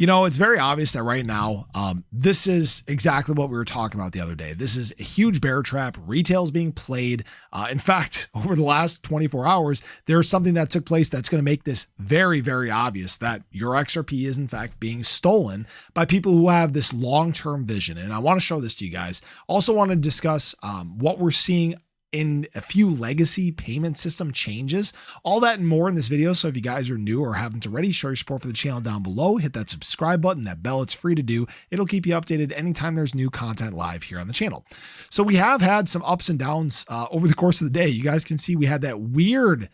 It's very obvious that right now, this is exactly what we were talking about the other day. This is a huge bear trap. Retail is being played. In fact, over the last 24 hours, there's something that took place that's going to make this very, very obvious that your XRP is in fact being stolen by people who have this long-term vision. And I want to show this to you guys. Also want to discuss what we're seeing in a few legacy payment system changes, all that and more in this video. So if you guys are new or haven't already, show your support for the channel down below, hit that subscribe button, that bell, it's free to do. It'll keep you updated anytime there's new content live here on the channel. So we have had some ups and downs over the course of the day. You guys can see we had that weird,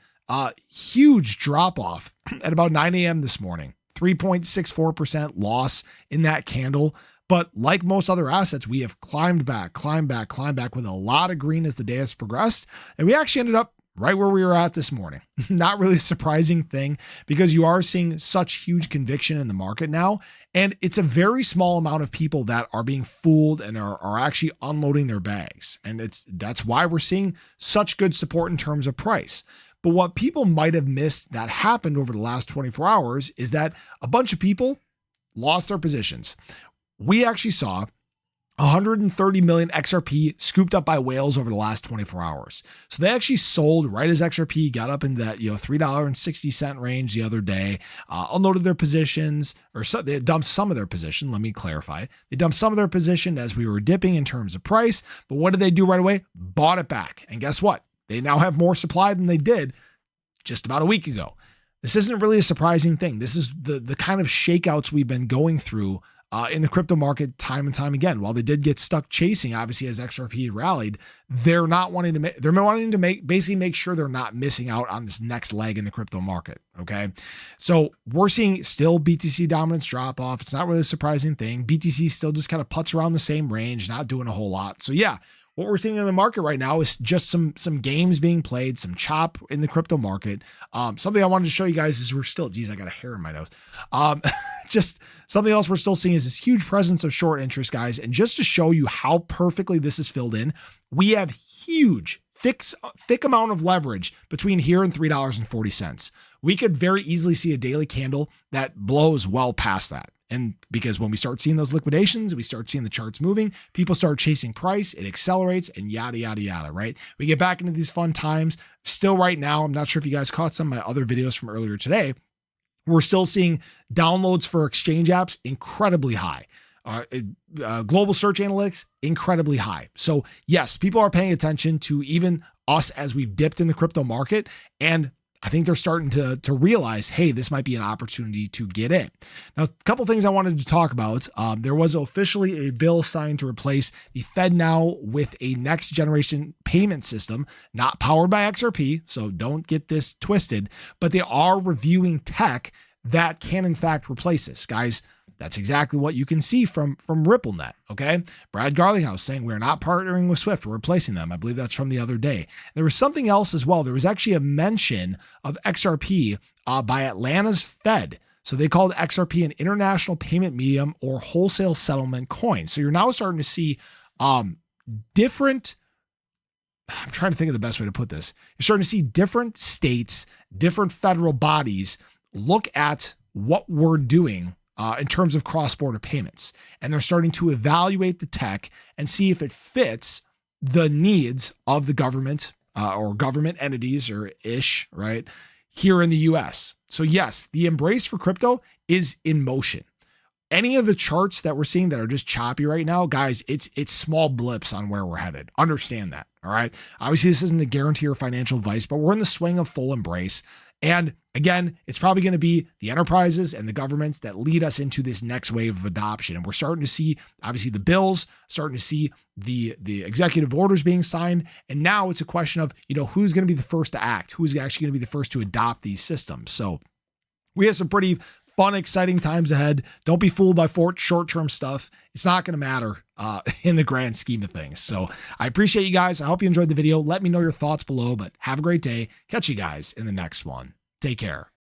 huge drop off at about 9 a.m. this morning, 3.64% loss in that candle. But like most other assets, we have climbed back with a lot of green as the day has progressed. And we actually ended up right where we were at this morning. Not really a surprising thing because you are seeing such huge conviction in the market now. And it's a very small amount of people that are being fooled and are actually unloading their bags. And that's why we're seeing such good support in terms of price. But what people might have missed that happened over the last 24 hours is that a bunch of people lost their positions. We actually saw 130 million XRP scooped up by whales over the last 24 hours. So they actually sold right as XRP got up in that $3.60 range the other day. Unloaded their positions, or they dumped some of their position. Let me clarify. They dumped some of their position as we were dipping in terms of price. But what did they do right away? Bought it back. And guess what? They now have more supply than they did just about a week ago. This isn't really a surprising thing. This is the kind of shakeouts we've been going through in the crypto market time and time again. While they did get stuck chasing, obviously as XRP rallied, they're wanting to basically make sure they're not missing out on this next leg in the crypto market. Okay. So we're seeing still BTC dominance drop off. It's not really a surprising thing. BTC still just kind of puts around the same range, not doing a whole lot. So yeah, what we're seeing in the market right now is just some games being played, some chop in the crypto market. Something I wanted to show you guys is I got a hair in my nose. Just something else we're still seeing is this huge presence of short interest, guys. And just to show you how perfectly this is filled in, we have huge, thick amount of leverage between here and $3.40. We could very easily see a daily candle that blows well past that. And because when we start seeing those liquidations, we start seeing the charts moving, people start chasing price, it accelerates and yada, yada, yada, right? We get back into these fun times. Still right now, I'm not sure if you guys caught some of my other videos from earlier today. We're still seeing downloads for exchange apps incredibly high. Global search analytics, incredibly high. So yes, people are paying attention to even us as we've dipped in the crypto market. And I think they're starting to realize, hey, this might be an opportunity to get in. Now, a couple things I wanted to talk about. There was officially a bill signed to replace the FedNow with a next generation payment system, not powered by XRP. So don't get this twisted, but they are reviewing tech that can in fact replace this. Guys, that's exactly what you can see from RippleNet. Okay. Brad Garlinghouse saying we're not partnering with Swift, we're replacing them. I believe that's from the other day. There was something else as well. There was actually a mention of XRP by Atlanta's Fed. So they called XRP an international payment medium or wholesale settlement coin. So you're now starting to see different, I'm trying to think of the best way to put this. You're starting to see different states, different federal bodies look at what we're doing in terms of cross-border payments. And they're starting to evaluate the tech and see if it fits the needs of the government or government entities or ish, right, here in the US. So yes, the embrace for crypto is in motion. Any of the charts that we're seeing that are just choppy right now, guys, it's small blips on where we're headed. Understand that, all right? Obviously, this isn't a guarantee or financial advice, but we're in the swing of full embrace. And again, it's probably going to be the enterprises and the governments that lead us into this next wave of adoption. And we're starting to see, obviously, the bills, starting to see the executive orders being signed. And now it's a question of, who's going to be the first to act? Who's actually going to be the first to adopt these systems? So we have some pretty fun, exciting times ahead. Don't be fooled by short-term stuff. It's not going to matter in the grand scheme of things. So I appreciate you guys. I hope you enjoyed the video. Let me know your thoughts below, but have a great day. Catch you guys in the next one. Take care.